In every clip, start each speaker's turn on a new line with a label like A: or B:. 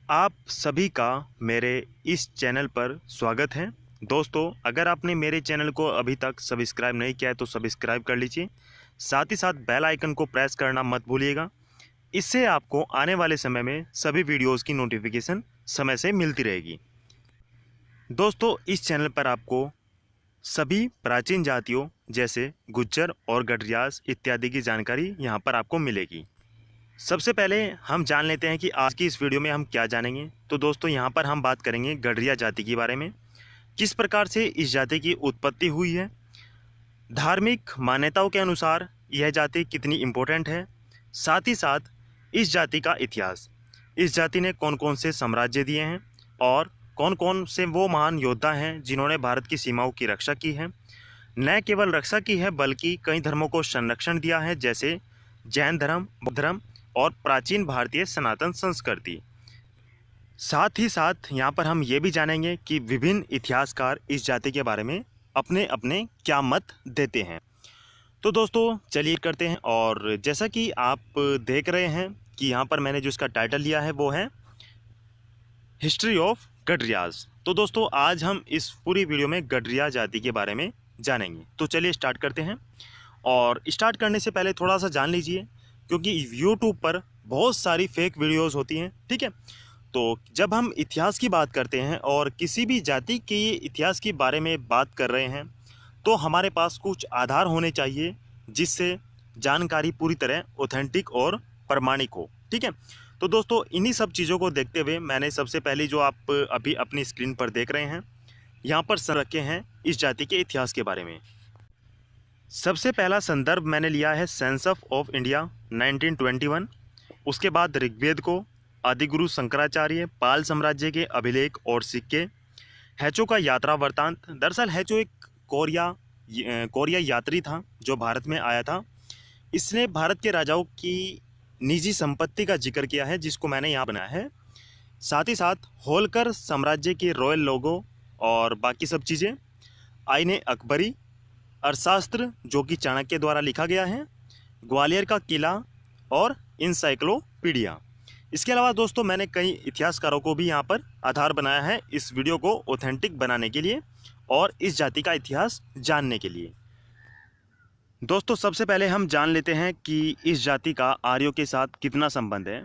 A: आप सभी का मेरे इस चैनल पर स्वागत है। दोस्तों, अगर आपने मेरे चैनल को अभी तक सब्सक्राइब नहीं किया है तो सब्सक्राइब कर लीजिए। साथ ही साथ बेल आइकन को प्रेस करना मत भूलिएगा। इससे आपको आने वाले समय में सभी वीडियोस की नोटिफिकेशन समय से मिलती रहेगी। दोस्तों, इस चैनल पर आपको सभी प्राचीन जातियों जैसे गुज्जर और गडरियास इत्यादि की जानकारी यहाँ पर आपको मिलेगी। सबसे पहले हम जान लेते हैं कि आज की इस वीडियो में हम क्या जानेंगे। तो दोस्तों, यहाँ पर हम बात करेंगे गडरिया जाति के बारे में, किस प्रकार से इस जाति की उत्पत्ति हुई है, धार्मिक मान्यताओं के अनुसार यह जाति कितनी इम्पोर्टेंट है, साथ ही साथ इस जाति का इतिहास, इस जाति ने कौन कौन से साम्राज्य दिए हैं और कौन कौन से वो महान योद्धा हैं जिन्होंने भारत की सीमाओं की रक्षा की है। न केवल रक्षा की है बल्कि कई धर्मों को संरक्षण दिया है, जैसे जैन धर्म, बौद्ध धर्म और प्राचीन भारतीय सनातन संस्कृति। साथ ही साथ यहाँ पर हम ये भी जानेंगे कि विभिन्न इतिहासकार इस जाति के बारे में अपने अपने क्या मत देते हैं। तो दोस्तों, चलिए करते हैं। और जैसा कि आप देख रहे हैं कि यहाँ पर मैंने जो इसका टाइटल लिया है वो है हिस्ट्री ऑफ गडरियाज। तो दोस्तों, आज हम इस पूरी वीडियो में गडरिया जाति के बारे में जानेंगे। तो चलिए स्टार्ट करते हैं। और स्टार्ट करने से पहले थोड़ा सा जान लीजिए, क्योंकि यूट्यूब पर बहुत सारी फेक वीडियोस होती हैं, ठीक है। तो जब हम इतिहास की बात करते हैं और किसी भी जाति के इतिहास के बारे में बात कर रहे हैं तो हमारे पास कुछ आधार होने चाहिए जिससे जानकारी पूरी तरह ऑथेंटिक और प्रमाणिक हो, ठीक है। तो दोस्तों, इन्हीं सब चीज़ों को देखते हुए मैंने सबसे पहले जो आप अभी अपनी स्क्रीन पर देख रहे हैं यहाँ पर रखे हैं इस जाति के इतिहास के बारे में। सबसे पहला संदर्भ मैंने लिया है सेंसस ऑफ इंडिया 1921। उसके बाद ऋग्वेद को, आदिगुरु शंकराचार्य, पाल साम्राज्य के अभिलेख और सिक्के, हैचो का यात्रा वृत्तांत। दरअसल हैचो एक कोरिया यात्री था जो भारत में आया था। इसने भारत के राजाओं की निजी संपत्ति का जिक्र किया है जिसको मैंने यहाँ बनाया है। साथ ही साथ होलकर साम्राज्य के रॉयल लोगो और बाकी सब चीज़ें, आईने अकबरी, अर्थशास्त्र जो कि चाणक्य द्वारा लिखा गया है, ग्वालियर का किला और इंसाइक्लोपीडिया। इसके अलावा दोस्तों, मैंने कई इतिहासकारों को भी यहाँ पर आधार बनाया है इस वीडियो को ऑथेंटिक बनाने के लिए और इस जाति का इतिहास जानने के लिए। दोस्तों, सबसे पहले हम जान लेते हैं कि इस जाति का आर्यों के साथ कितना संबंध है।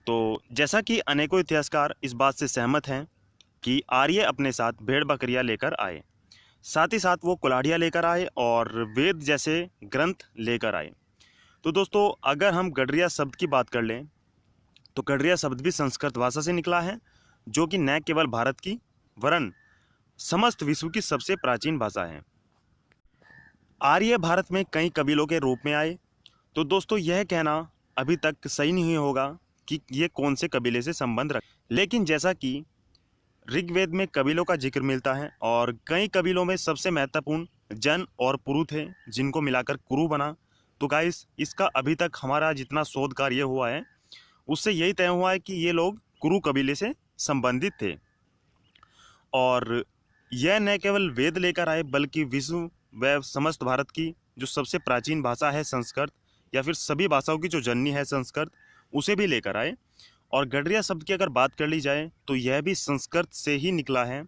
A: तो जैसा कि अनेकों इतिहासकार इस बात से सहमत हैं कि आर्य अपने साथ भेड़ बकरियां लेकर आए, साथ ही साथ वो कुल्हाड़ियाँ लेकर आए और वेद जैसे ग्रंथ लेकर आए। तो दोस्तों, अगर हम गडरिया शब्द की बात कर लें तो गडरिया शब्द भी संस्कृत भाषा से निकला है, जो कि न केवल भारत की वरन समस्त विश्व की सबसे प्राचीन भाषा है। आर्य भारत में कई कबीलों के रूप में आए। तो दोस्तों, यह कहना अभी तक सही नहीं होगा कि ये कौन से कबीले से संबंध रख, लेकिन जैसा कि ऋग्वेद में कबीलों का जिक्र मिलता है और कई कबीलों में सबसे महत्वपूर्ण जन और पुरु थे जिनको मिलाकर कुरु बना। तो गाइस, इसका अभी तक हमारा जितना शोध कार्य हुआ है उससे यही तय हुआ है कि ये लोग कुरु कबीले से संबंधित थे। और यह न केवल वेद लेकर आए बल्कि विश्व व समस्त भारत की जो सबसे प्राचीन भाषा है संस्कृत, या फिर सभी भाषाओं की जो जननी है संस्कृत, उसे भी लेकर आए। और गडरिया शब्द की अगर बात कर ली जाए तो यह भी संस्कृत से ही निकला है,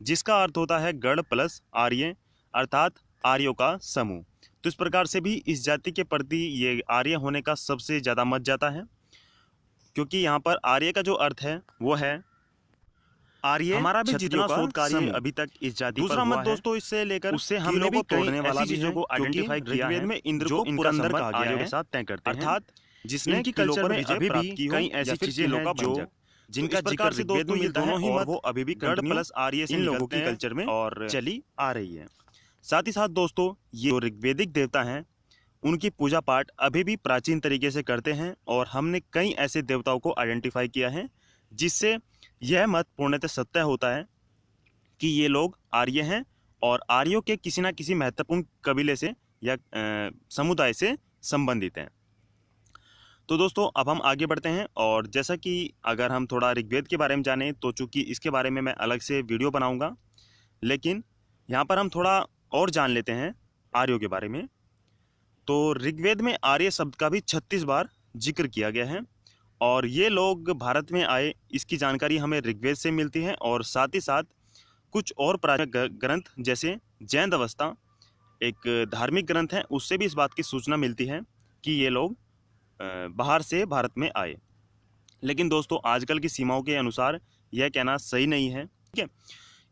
A: जिसका अर्थ होता है गढ़ प्लस आर्य, अर्थात आर्यों का समूह। तो इस प्रकार से भी इस जाति के प्रति ये आर्य होने का सबसे ज़्यादा मत जाता है, क्योंकि यहाँ पर आर्य का जो अर्थ है वो है आर्य। हमारा भी जितना शोध कार्य अभी तक इस जाति पर हुआ है दोस्तों, इससे लेकर उससे हमने भी तोड़ने वाली चीजों को आइडेंटिफाई किया है में इंद्र जो इनका अंदर कहा गया है के साथ तय करते हैं, अर्थात जिसने इनकी कल्चर में अभी भी कई ऐसी चीजें हैं जो जिनका जिक्र से दोस्तों ये दोनों ही मत वो अभी भी गढ़ प्लस आर्य से इन लोगों की कल्चर में और चली आ रही है। साथ ही साथ दोस्तों, ये जो ऋग्वेदिक देवता हैं उनकी पूजा पाठ अभी भी प्राचीन तरीके से करते हैं और हमने कई ऐसे देवताओं को आइडेंटिफाई किया है जिससे यह मत पूर्णतः सत्य होता है कि ये लोग आर्य हैं और आर्यों के किसी न किसी महत्वपूर्ण कबीले से या समुदाय से संबंधित हैं। तो दोस्तों, अब हम आगे बढ़ते हैं। और जैसा कि अगर हम थोड़ा ऋग्वेद के बारे में जानें तो चूँकि इसके बारे में मैं अलग से वीडियो बनाऊंगा, लेकिन यहाँ पर हम थोड़ा और जान लेते हैं आर्यों के बारे में। तो ऋग्वेद में आर्य शब्द का भी 36 बार जिक्र किया गया है और ये लोग भारत में आए इसकी जानकारी हमें ऋग्वेद से मिलती है, और साथ ही साथ कुछ और प्राचीन ग्रंथ जैसे जैन अवस्था एक धार्मिक ग्रंथ है, उससे भी इस बात की सूचना मिलती है कि ये लोग बाहर से भारत में आए। लेकिन दोस्तों आजकल की सीमाओं के अनुसार यह कहना सही नहीं है, ठीक है।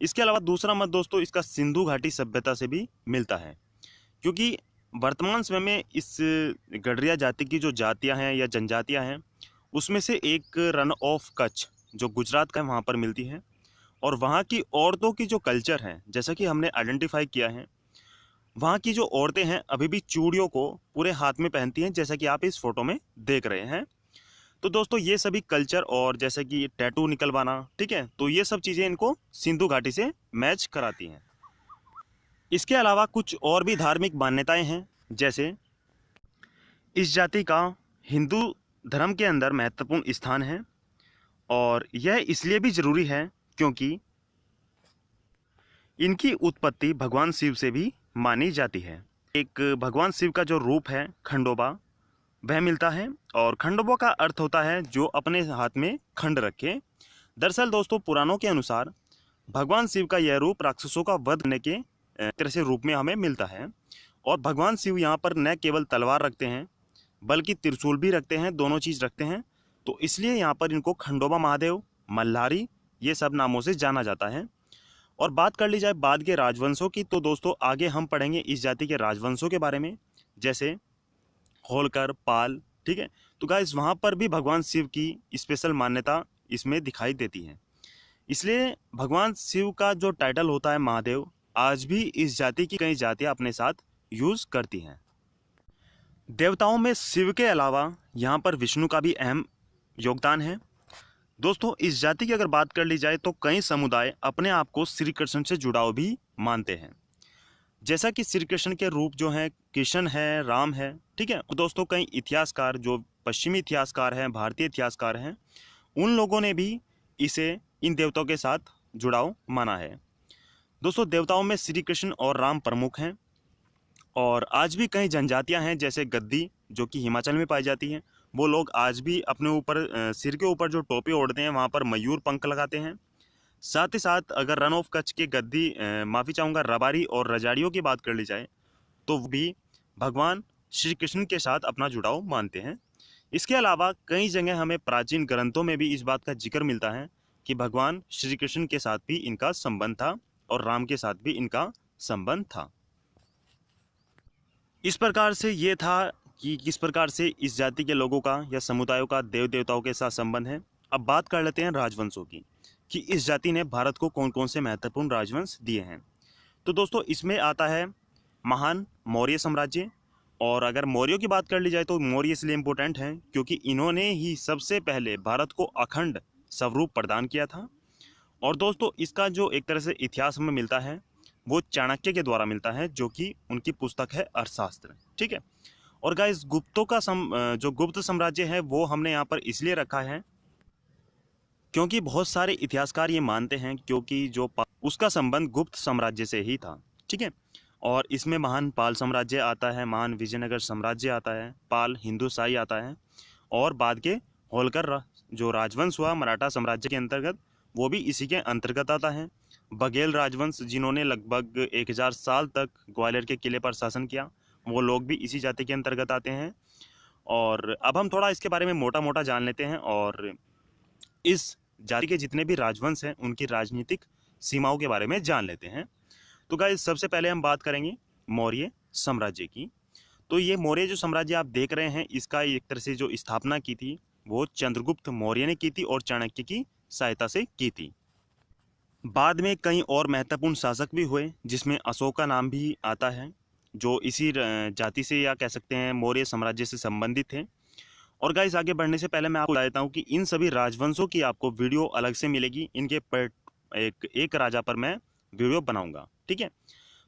A: इसके अलावा दूसरा मत दोस्तों इसका सिंधु घाटी सभ्यता से भी मिलता है, क्योंकि वर्तमान समय में इस गडरिया जाति की जो जातियां हैं या जनजातियां हैं उसमें से एक रन ऑफ कच्छ जो गुजरात का वहाँ पर मिलती है। और वहाँ की औरतों की जो कल्चर है, जैसा कि हमने आइडेंटिफाई किया है, वहाँ की जो औरतें हैं अभी भी चूड़ियों को पूरे हाथ में पहनती हैं, जैसा कि आप इस फोटो में देख रहे हैं। तो दोस्तों ये सभी कल्चर और जैसे कि टैटू निकलवाना, ठीक है, तो ये सब चीज़ें इनको सिंधु घाटी से मैच कराती हैं। इसके अलावा कुछ और भी धार्मिक मान्यताएं हैं, जैसे इस जाति का हिंदू धर्म के अंदर महत्वपूर्ण स्थान है, और यह इसलिए भी ज़रूरी है क्योंकि इनकी उत्पत्ति भगवान शिव से भी मानी जाती है। एक भगवान शिव का जो रूप है खंडोबा वह मिलता है, और खंडोबा का अर्थ होता है जो अपने हाथ में खंड रखे। दरअसल दोस्तों पुराणों के अनुसार भगवान शिव का यह रूप राक्षसों का वध करने के तरह से रूप में हमें मिलता है, और भगवान शिव यहाँ पर न केवल तलवार रखते हैं बल्कि त्रिशूल भी रखते हैं, दोनों चीज़ रखते हैं। तो इसलिए यहाँ पर इनको खंडोबा महादेव, मल्हारी ये सब नामों से जाना जाता है। और बात कर ली जाए बाद के राजवंशों की, तो दोस्तों आगे हम पढ़ेंगे इस जाति के राजवंशों के बारे में, जैसे होलकर, पाल, ठीक है। तो गाइस वहाँ पर भी भगवान शिव की स्पेशल मान्यता इसमें दिखाई देती है। इसलिए भगवान शिव का जो टाइटल होता है महादेव, आज भी इस जाति की कई जातियाँ अपने साथ यूज़ करती हैं। देवताओं में शिव के अलावा यहाँ पर विष्णु का भी अहम योगदान है। दोस्तों इस जाति की अगर बात कर ली जाए तो कई समुदाय अपने आप को श्री कृष्ण से जुड़ाव भी मानते हैं, जैसा कि श्री कृष्ण के रूप जो हैं कृष्ण है, राम है, ठीक है। दोस्तों कई इतिहासकार जो पश्चिमी इतिहासकार हैं, भारतीय इतिहासकार हैं, उन लोगों ने भी इसे इन देवताओं के साथ जुड़ाव माना है। दोस्तों देवताओं में श्री कृष्ण और राम प्रमुख हैं, और आज भी कई जनजातियां हैं जैसे गद्दी जो कि हिमाचल में पाई जाती हैं, वो लोग आज भी अपने ऊपर सिर के ऊपर जो टोपी ओढ़ते हैं वहाँ पर मयूर पंख लगाते हैं। साथ ही साथ अगर रन ऑफ कच्छ के गद्दी माफ़ी चाहूँगा रबारी और रजाड़ियों की बात कर ली जाए तो वो भी भगवान श्री कृष्ण के साथ अपना जुड़ाव मानते हैं। इसके अलावा कई जगह हमें प्राचीन ग्रंथों में भी इस बात का जिक्र मिलता है कि भगवान श्री कृष्ण के साथ भी इनका संबंध था और राम के साथ भी इनका संबंध था। इस प्रकार से ये था कि किस प्रकार से इस जाति के लोगों का या समुदायों का देव देवताओं के साथ संबंध है। अब बात कर लेते हैं राजवंशों की, कि इस जाति ने भारत को कौन कौन से महत्वपूर्ण राजवंश दिए हैं। तो दोस्तों इसमें आता है महान मौर्य साम्राज्य, और अगर मौर्यों की बात कर ली जाए तो मौर्य इसलिए इम्पोर्टेंट हैं क्योंकि इन्होंने ही सबसे पहले भारत को अखंड स्वरूप प्रदान किया था। और दोस्तों इसका जो एक तरह से इतिहास हमें मिलता है वो चाणक्य के द्वारा मिलता है, जो कि उनकी पुस्तक है अर्थशास्त्र, ठीक है। और गाइस गुप्तों का जो गुप्त साम्राज्य है वो हमने यहाँ पर इसलिए रखा है क्योंकि बहुत सारे इतिहासकार ये मानते हैं क्योंकि जो उसका संबंध गुप्त साम्राज्य से ही था, ठीक है। और इसमें महान पाल साम्राज्य आता है, महान विजयनगर साम्राज्य आता है, पाल हिंदुशाही आता है, और बाद के होलकर जो राजवंश हुआ मराठा साम्राज्य के अंतर्गत वो भी इसी के अंतर्गत आता है। बघेल राजवंश जिन्होंने लगभग 1000 साल तक ग्वालियर के किले पर शासन किया, वो लोग भी इसी जाति के अंतर्गत आते हैं। और अब हम थोड़ा इसके बारे में मोटा मोटा जान लेते हैं और इस जाति के जितने भी राजवंश हैं उनकी राजनीतिक सीमाओं के बारे में जान लेते हैं। तो गाइस सबसे पहले हम बात करेंगे मौर्य साम्राज्य की। तो ये मौर्य जो साम्राज्य आप देख रहे हैं इसका एक तरह से जो स्थापना की थी वो चंद्रगुप्त मौर्य ने की थी और चाणक्य की सहायता से की थी। बाद में कई और महत्वपूर्ण शासक भी हुए जिसमें अशोक का नाम भी आता है, जो इसी जाति से या कह सकते हैं मौर्य साम्राज्य से संबंधित थे। और गाइस आगे बढ़ने से पहले मैं आपको बता देता हूँ कि इन सभी राजवंशों की आपको वीडियो अलग से मिलेगी, इनके पर एक राजा पर मैं वीडियो बनाऊंगा, ठीक है।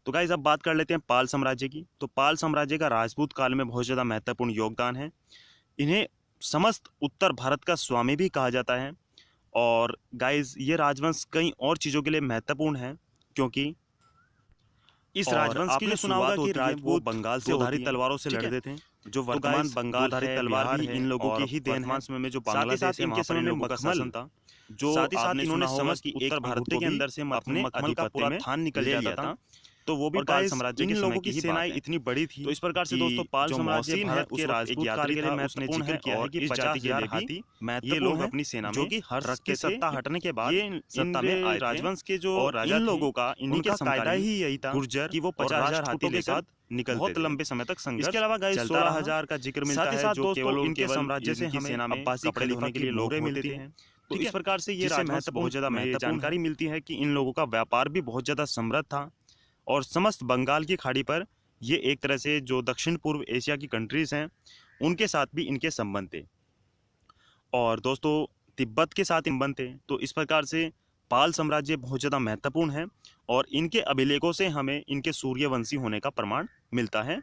A: तो गाइस अब बात कर लेते हैं पाल साम्राज्य की। तो पाल साम्राज्य का राजपूत काल में बहुत ज़्यादा महत्वपूर्ण योगदान है। इन्हें समस्त उत्तर भारत का स्वामी भी कहा जाता है। और गाइस ये राजवंश कई और चीज़ों के लिए महत्वपूर्ण है क्योंकि इस राजवंश की जो सुना होगा कि राजपूत बंगाल से उधारी तलवारों से लड़ते थे, जो वर्तमान बंगाल है, तलवार भी इन लोगों की ही देन है। समय में जो बांग्लादेश इनके समय में मखमल था, जो साथ ही साथ इन्होंने समस्त उत्तर भारत के अंदर से अपने मखमल का पूरा थान निकल जाता था। तो वो भी पाल साम्राज्य के लोगों की सेनाएं इतनी बड़ी थी। तो इस प्रकार से दोस्तों पाल साम्राज्य भारत के राजपूत काल के लिए उसने जिक्र किया है कि 50,000 हाथी ये लोग अपनी सेना में जो कि हर्ष की सत्ता हटने के बाद ये सत्ता में आए। राजवंश के जो राजा लोगों का इन्हीं के कायदा ही यही था गुर्जर कि वो 50,000 हाथी के साथ निकलते बहुत लंबे समय तक संघर्ष। इसके अलावा गाइस 16,000 का जिक्र मिलता है जो केवल उनके साम्राज्य से हमें अब्बासी कपड़े धोने के लिए लोग मिलते हैं। तो इस प्रकार से ये राजवंश बहुत ज्यादा महत्वपूर्ण जानकारी मिलती है कि इन लोगों का व्यापार भी बहुत ज्यादा समृद्ध था और समस्त बंगाल की खाड़ी पर ये एक तरह से जो दक्षिण पूर्व एशिया की कंट्रीज हैं उनके साथ भी इनके संबंध थे और दोस्तों तिब्बत के साथ संबंध थे। तो इस प्रकार से पाल साम्राज्य बहुत ज़्यादा महत्वपूर्ण है और इनके अभिलेखों से हमें इनके सूर्यवंशी होने का प्रमाण मिलता है।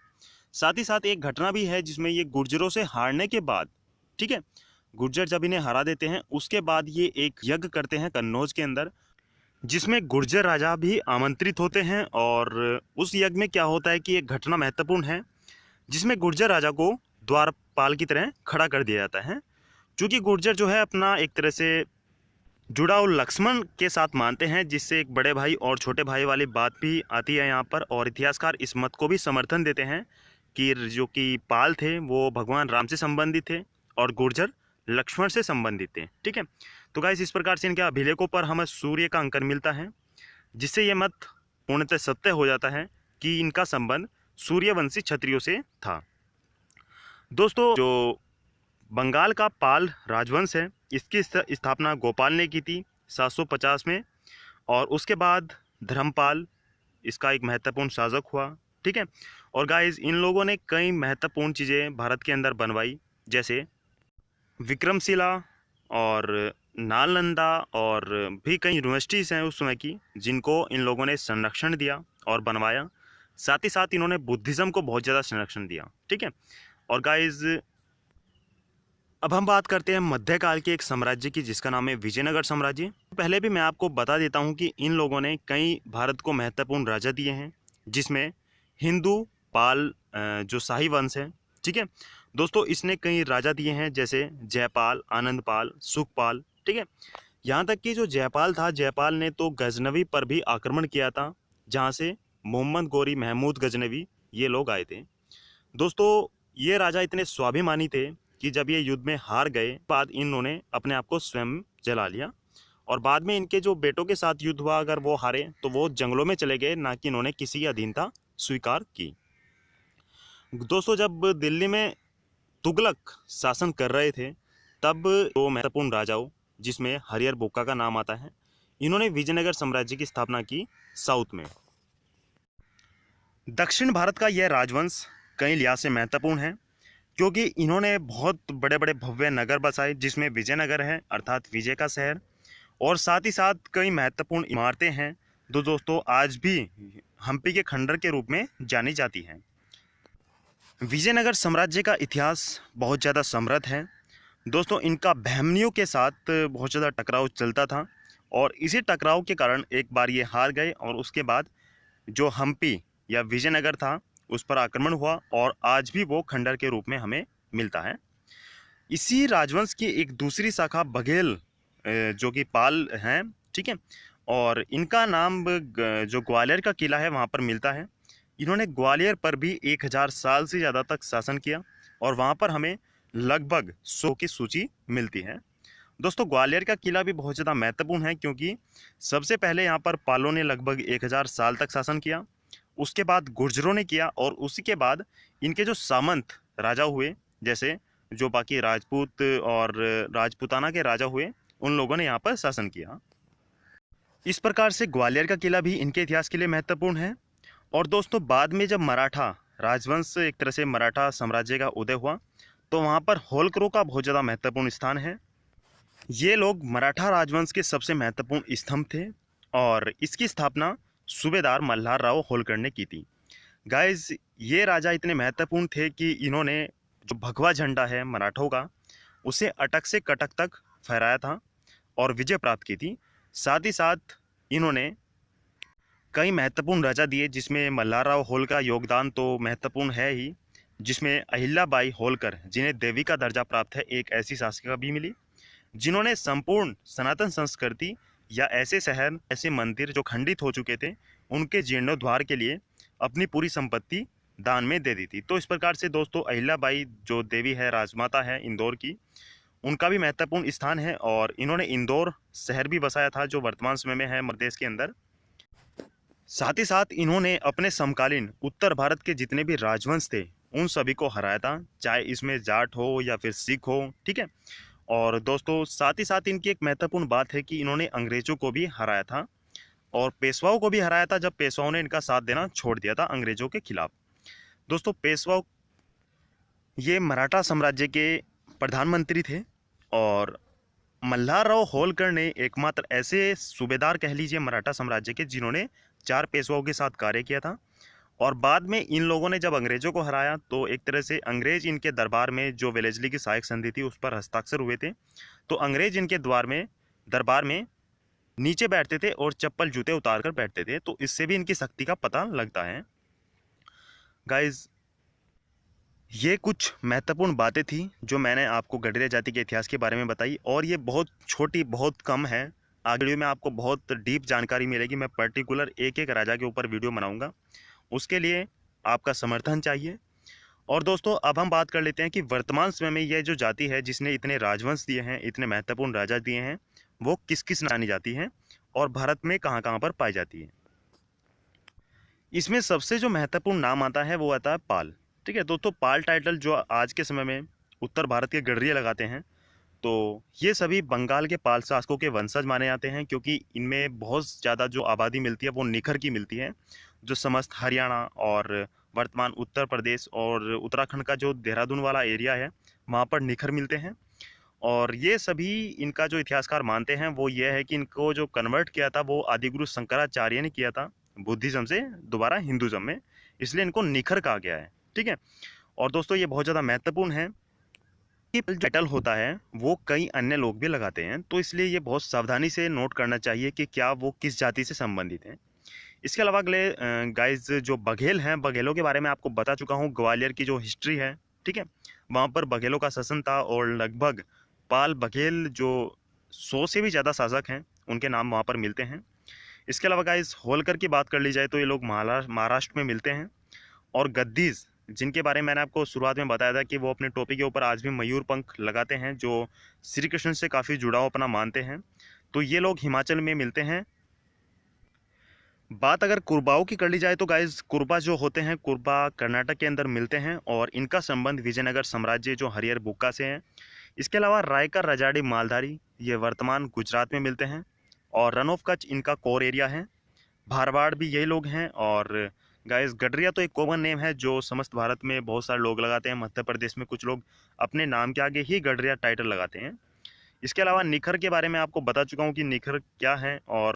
A: साथ ही साथ एक घटना भी है जिसमें ये गुर्जरों से हारने के बाद, ठीक है, गुर्जर जब इन्हें हरा देते हैं उसके बाद ये एक यज्ञ करते हैं कन्नौज के अंदर, जिसमें गुर्जर राजा भी आमंत्रित होते हैं और उस यज्ञ में क्या होता है कि एक घटना महत्वपूर्ण है जिसमें गुर्जर राजा को द्वारपाल की तरह खड़ा कर दिया जाता है। क्योंकि गुर्जर जो है अपना एक तरह से जुड़ाव लक्ष्मण के साथ मानते हैं, जिससे एक बड़े भाई और छोटे भाई वाली बात भी आती है यहाँ पर और इतिहासकार इस मत को भी समर्थन देते हैं कि जो कि पाल थे वो भगवान राम से संबंधित थे और गुर्जर लक्ष्मण से संबंधित थे। ठीक है, तो गाइस इस प्रकार से इनके अभिलेखों पर हमें सूर्य का अंकन मिलता है जिससे ये मत पूर्णतः सत्य हो जाता है कि इनका संबंध सूर्यवंशी क्षत्रियों से था। दोस्तों जो बंगाल का पाल राजवंश है इसकी स्थापना गोपाल ने की थी 750 में और उसके बाद धर्मपाल इसका एक महत्वपूर्ण शासक हुआ। ठीक है, और गाइस इन लोगों ने कई महत्वपूर्ण चीज़ें भारत के अंदर बनवाई जैसे विक्रमशिला और नालंदा और भी कई यूनिवर्सिटीज़ हैं उस समय की जिनको इन लोगों ने संरक्षण दिया और बनवाया। साथ ही साथ इन्होंने बुद्धिज़्म को बहुत ज़्यादा संरक्षण दिया। ठीक है, और गाइस अब हम बात करते हैं मध्यकाल के एक साम्राज्य की जिसका नाम है विजयनगर साम्राज्य। पहले भी मैं आपको बता देता हूं कि इन लोगों ने कई भारत को महत्वपूर्ण राजा दिए हैं जिसमें हिंदू पाल जो शाही वंश है। ठीक है दोस्तों, इसने कई राजा दिए हैं जैसे जयपाल, आनंदपाल, सुखपाल। ठीक है, यहाँ तक कि जो जयपाल था, जयपाल ने तो गजनवी पर भी आक्रमण किया था जहाँ से मोहम्मद गोरी महमूद गजनवी ये लोग आए थे। दोस्तों ये राजा इतने स्वाभिमानी थे कि जब ये युद्ध में हार गए बाद इन्होंने अपने आप को स्वयं जला लिया और बाद में इनके जो बेटों के साथ युद्ध हुआ अगर वो हारे तो वो जंगलों में चले गए, ना कि इन्होंने किसी की अधीनता स्वीकार की। दोस्तों जब दिल्ली में तुगलक शासन कर रहे थे तब दो महत्वपूर्ण राजाओं जिसमें हरिहर बोका का नाम आता है, इन्होंने विजयनगर साम्राज्य की स्थापना की साउथ में। दक्षिण भारत का यह राजवंश कई लिहाज से महत्वपूर्ण है क्योंकि इन्होंने बहुत बड़े बड़े भव्य नगर बसाए जिसमें विजयनगर है अर्थात विजय का शहर, और साथ ही साथ कई महत्वपूर्ण इमारतें हैं जो दोस्तों आज भी हम्पी के खंडर के रूप में जानी जाती हैं। विजयनगर साम्राज्य का इतिहास बहुत ज़्यादा समृद्ध है दोस्तों। इनका बहमनियों के साथ बहुत ज़्यादा टकराव चलता था और इसी टकराव के कारण एक बार ये हार गए और उसके बाद जो हम्पी या विजयनगर था उस पर आक्रमण हुआ और आज भी वो खंडर के रूप में हमें मिलता है। इसी राजवंश की एक दूसरी शाखा बघेल जो कि पाल हैं, ठीक है, और इनका नाम जो ग्वालियर का किला है वहाँ पर मिलता है। इन्होंने ग्वालियर पर भी 1000 साल से ज़्यादा तक शासन किया और वहाँ पर हमें लगभग 100 की सूची मिलती है। दोस्तों ग्वालियर का किला भी बहुत ज़्यादा महत्वपूर्ण है क्योंकि सबसे पहले यहाँ पर पालों ने लगभग 1000 साल तक शासन किया, उसके बाद गुर्जरों ने किया और उसी के बाद इनके जो सामंत राजा हुए जैसे जो बाकी राजपूत और राजपूताना के राजा हुए उन लोगों ने यहाँ पर शासन किया। इस प्रकार से ग्वालियर का किला भी इनके इतिहास के लिए महत्वपूर्ण है। और दोस्तों बाद में जब मराठा राजवंश एक तरह से मराठा साम्राज्य का उदय हुआ तो वहाँ पर होलकरों का बहुत ज़्यादा महत्वपूर्ण स्थान है। ये लोग मराठा राजवंश के सबसे महत्वपूर्ण स्तंभ थे और इसकी स्थापना सूबेदार मल्हार राव होलकर ने की थी। गाइस ये राजा इतने महत्वपूर्ण थे कि इन्होंने जो भगवा झंडा है मराठों का उसे अटक से कटक तक फहराया था और विजय प्राप्त की थी। साथ ही साथ इन्होंने कई महत्वपूर्ण राजा दिए जिसमें मल्हार राव होल का योगदान तो महत्वपूर्ण है ही, जिसमें अहिल्याबाई होलकर, जिन्हें देवी का दर्जा प्राप्त है, एक ऐसी शासिका भी मिली जिन्होंने संपूर्ण सनातन संस्कृति या ऐसे शहर, ऐसे मंदिर जो खंडित हो चुके थे, उनके जीर्णोद्धार के लिए अपनी पूरी संपत्ति दान में दे दी थी। तो इस प्रकार से दोस्तों अहिल्याबाई जो देवी है, राजमाता है इंदौर की, उनका भी महत्वपूर्ण स्थान है और इन्होंने इंदौर शहर भी बसाया था जो वर्तमान समय में है मध्य प्रदेश के अंदर। साथ ही साथ इन्होंने अपने समकालीन उत्तर भारत के जितने भी राजवंश थे उन सभी को हराया था, चाहे इसमें जाट हो या फिर सिख हो, ठीक है। और दोस्तों साथ ही साथ इनकी एक महत्वपूर्ण बात है कि इन्होंने अंग्रेजों को भी हराया था और पेशवाओं को भी हराया था जब पेशवाओं ने इनका साथ देना छोड़ दिया था अंग्रेजों के खिलाफ। दोस्तों पेशवा ये मराठा साम्राज्य के प्रधानमंत्री थे और मल्हारराव होलकर ने एकमात्र ऐसे सूबेदार कह लीजिए मराठा साम्राज्य के जिन्होंने 4 पेशवाओं के साथ कार्य किया था। और बाद में इन लोगों ने जब अंग्रेजों को हराया तो एक तरह से अंग्रेज इनके दरबार में जो वेलेस्ली की सहायक संधि थी उस पर हस्ताक्षर हुए थे, तो अंग्रेज इनके दरबार में नीचे बैठते थे और चप्पल जूते उतार कर बैठते थे। तो इससे भी इनकी शक्ति का पता लगता है। गाइज ये कुछ महत्वपूर्ण बातें थी जो मैंने आपको गडरिया जाति के इतिहास के बारे में बताई और ये बहुत छोटी, बहुत कम है। आगे वीडियो में आपको बहुत डीप जानकारी मिलेगी। मैं पर्टिकुलर एक एक राजा के ऊपर वीडियो बनाऊंगा, उसके लिए आपका समर्थन चाहिए। और दोस्तों अब हम बात कर लेते हैं कि वर्तमान समय में यह जो जाति है जिसने इतने राजवंश दिए हैं, इतने महत्वपूर्ण राजा दिए हैं, वो किस किस जानी जाती हैं और भारत में कहाँ कहाँ पर पाई जाती है। इसमें सबसे जो महत्वपूर्ण नाम आता है वो आता है पाल, ठीक है। दोस्तों पाल टाइटल जो आज के समय में उत्तर भारत के गडरिया लगाते हैं, तो ये सभी बंगाल के पाल शासकों के वंशज माने जाते हैं क्योंकि इनमें बहुत ज़्यादा जो आबादी मिलती है वो निखर की मिलती है, जो समस्त हरियाणा और वर्तमान उत्तर प्रदेश और उत्तराखंड का जो देहरादून वाला एरिया है वहाँ पर निखर मिलते हैं। और ये सभी इनका जो इतिहासकार मानते हैं वो ये है कि इनको जो कन्वर्ट किया था वो आदिगुरु शंकराचार्य ने किया था बुद्धिज्म से दोबारा हिंदुज्म में, इसलिए इनको निखर कहा गया है, ठीक है। और दोस्तों ये बहुत ज़्यादा महत्वपूर्ण है कि टाइटल होता है वो कई अन्य लोग भी लगाते हैं, तो इसलिए ये बहुत सावधानी से नोट करना चाहिए कि क्या वो किस जाति से संबंधित हैं। इसके अलावा अगले गाइज जो बघेल हैं, बघेलों के बारे में आपको बता चुका हूँ। ग्वालियर की जो हिस्ट्री है, ठीक है, वहाँ पर बघेलों का शासन था और लगभग पाल बघेल जो 100 से भी ज़्यादा शासक हैं उनके नाम वहाँ पर मिलते हैं। इसके अलावा गाइज होलकर की बात कर ली जाए तो ये लोग महाराष्ट्र में मिलते हैं। और गद्दीज जिनके बारे में मैंने आपको शुरुआत में बताया था कि वो अपने टोपी के ऊपर आज भी मयूर पंख लगाते हैं, जो श्री कृष्ण से काफ़ी जुड़ाव अपना मानते हैं, तो ये लोग हिमाचल में मिलते हैं। बात अगर कुर्बाओं की कर ली जाए तो गाइज कुर्बा जो होते हैं, कुर्बा कर्नाटक के अंदर मिलते हैं और इनका संबंध विजयनगर साम्राज्य जो हरियर बुक्का से है। इसके अलावा रायकर रजाड़ी मालधारी ये वर्तमान गुजरात में मिलते हैं और रन ऑफ कच्छ इनका कोर एरिया है। भारवाड़ भी यही लोग हैं। और गाइस गडरिया तो एक कॉमन नेम है जो समस्त भारत में बहुत सारे लोग लगाते हैं। मध्य प्रदेश में कुछ लोग अपने नाम के आगे ही गडरिया टाइटल लगाते हैं। इसके अलावा निखर के बारे में आपको बता चुका हूँ कि निखर क्या है और